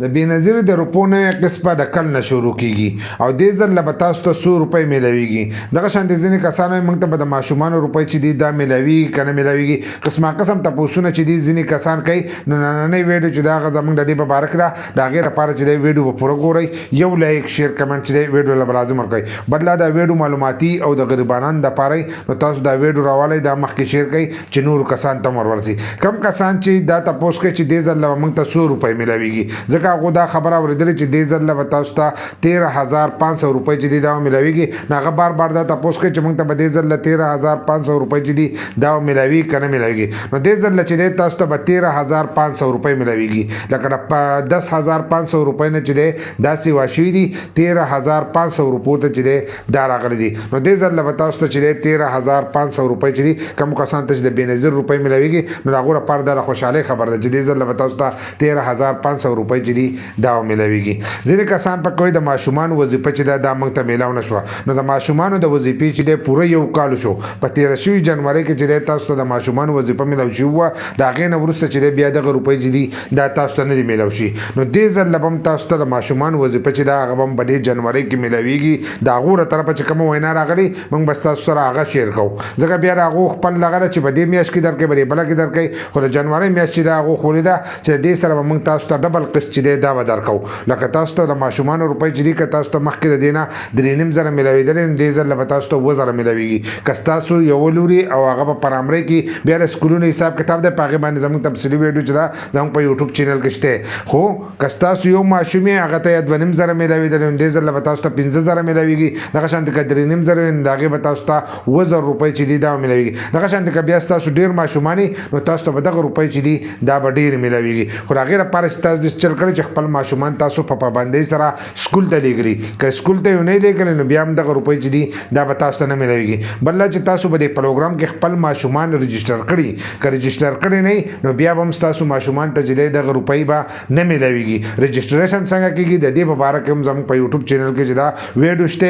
د بېنظیرو د روپو نوې قسمه د کل نه شروع کیږي او دې ځل له به تاسو ته 100 روپۍ میلاویږي. دغه شانتې ځینې کسان وایي موږ ته به د ماشومانو روپۍ چې دي دا میلاویږي که نه میلاویږي. قسمه قسم تپوسونه چې دي ځینې کسان کوي. نو نننۍ ویډیو چې دا هغه زموږ د دې په باره کې ده د هغې لپاره چې دی ویډیو به پوره ګورئ. یو لایک شیر کمنټ چې دی ویډیو له به لازم ورکوئ. بل دا ویډیو معلوماتي او د غریبانو دپاره نو تاسو دا ویډیو راولئ دا مخکې شیر کړئ چې نورو کسان ته هم ورورسي. کم کسان چې دا تپوس کوي چې دې ځل له موږ ته 100 روپۍ میلاویږي ځکه هغو دا خبره اورېدلې چې دې ځل به تاسو ته 13,500 روپۍ چې دي دا میلاویږي. نو هغه بار بار دا تپوس کوي چې موږ ته به دې ځل 13,500 روپۍ چې دي دا میلاویږي که نه میلاویږي. نو دې ځل چې دی تاسو ته به 13,500 روپۍ میلاویږي. لکه د 10,500 روپۍ نه چې دی داسې واشوي دي 13,500 روپو ته چې دی دا راغلی دي. نو دې ځل به تاسو ته چې دی 13,500 روپۍ چې دي کوم کسانو ته چې د بېنظیر روپۍ میلاویږي نو د هغو لپاره دا د خوشحالۍ خبر ده چې دې ځل به تاسو ته 13,500 روپۍ چې دي دا میلاویږي. ځینې کسان په کوي د ماشومانو وظیفه چې ده دا موږ ته میلاو نه شوه. نو د ماشومانو د وظیفې چې دی پوره یو کال شو په تېره شوي جنورۍ کې چې دی تاسو ته د ماشومانو وظیفه میلاو شوې وه د هغې نه وروسته چې دی بیا دغه روپۍ چې دي دا تاسو ته نه دي میلاو شي. نو دې ځل به هم تاسو ته د ماشومانو وظیفه چې ده هغه به هم په دې جنورۍ کې میلاویږي. د هغو له طرفه چې کومه وینا راغلې موږ به ستاسو سره هغه شیر کوو ځکه بیا د هغو خپل دغه ده چې په دې میاشت کې درکوي په دې بله کې درکوي. خو د جنورۍ میاشت چې د هغو خولې ده چې د دې سره به موږ تاسو ته ډبل قسط چې دی دا به درکوو. لکه تاسو ته د ماشومانو روپۍ چې دي که تاسو ته مخکې د دې نه 3,500 میلاوېدلې نو دې ځل به تاسو ته 2,000 میلاویږي. که ستاسو یوه لوري او هغه په پرامرۍ کې بیا د سکولونو حساب کتاب دی په هغې باندې زموږ تفصیلي ویډیو چې ده زموږ په یوټیوب چینل کې شته. خو که ستاسو یو ماشوم یې هغه ته یا 2,500 میلاوېدلې نو دې ځل به تاسو ته 15,000 میلاویږي. دغه شانتې که 3,500 وي نو د هغې به تاسو ته 2,000 روپۍ چې دي دا میلاویږي. دغه شانتې که بیا ستاسو ډېر ماشومان نو تاسو ته به دغه روپۍ چې دي دا به ډېرې میلاویږي. خو د هغې لپاره چې تاسو داسې چل کړی چې خپل ماشومان تاسو په پابندۍ سره سکول ته لیږلي. که سکول ته یې ونه لیږلي نو بیا هم دغه روپۍ چې دي دا به تاسو ته نه میلاویږي. بل دا چې تاسو به دې پروګرام کې خپل ماشومان رجسټر کړي که رجسټر کړي نه نو بیا به هم ستاسو ماشومان ته چې دی دغه روپۍ به نه میلاویږي. رجسټریشن څنګه کېږي د دې په باره کې هم زموږ په یوټیوب چینل کې چې دا ویډیو شته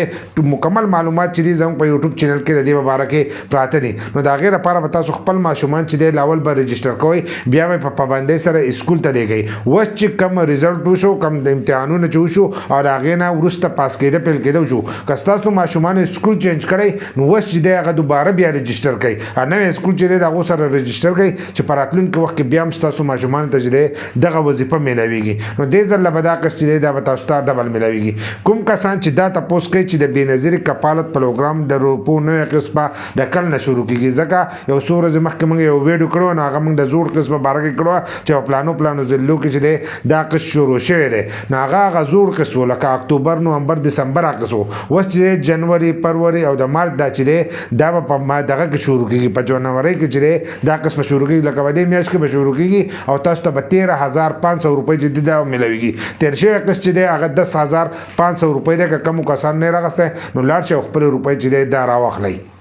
مکمل معلومات چې دي زموږ په یوټیوب چینل کې د دې په باره کې پراته دي. نو د هغې لپاره به تاسو خپل ماشومان چې دی لاول به رجسټر کوئ بیا به په پابندۍ سره اسکول ته لیږئ. اوس چې کم رزلټ وشو کم د امتحانونه چې وشو او د هغې نه وروسته پاس کېده پیل کېده شو که ستاسو ماشومانو اسکول چینج کړی نو اوس چې دی هغه دوباره بیا رجسټر کوئ. نوی اسکول چې دی د هغو سره رجسټر کوئ چې په راتلونکي وخت کې بیا هم ستاسو ماشومانو ته چې دی دغه وظیفه میلاویږي. نو دې ځل به دا قسط چې دی دا به تاسو ته ډبل میلاویږي. کوم کسان چې دا تپوس کوي چې د بېنظیرې کفالت پروګرام د روپو نوې قسمه د کل نه شروع کېږي ځکه یو څو ورځې مخکې موږ یو ویډیو کړو نو هغه موږ د زوړ قسمه باره کې کړو چې په پلانو ضلعو کې چې دی دا قسط شروع شوی دی. نو هغه زوړ قسط و لکه اکتوبر نومبر دسمبر هغه قسط و. اوس چې دی جنوري فروری او د مارچ دا چې دی دا به په دغه کې شروع کېږي په جنورۍ کې چې دی دا قسمه شروع کېږي لکه په دې میاشت کې به شروع کېږي او تاسو ته به 13,500 روپۍ چې دي دا میلاویږي. تېر شوی قسط چې دی هغه 10,500 روپۍ دی که کومو کسانو نه یې راغستی نو لاړ شئ او خپلې روپۍ چې دی دا راواخلئ.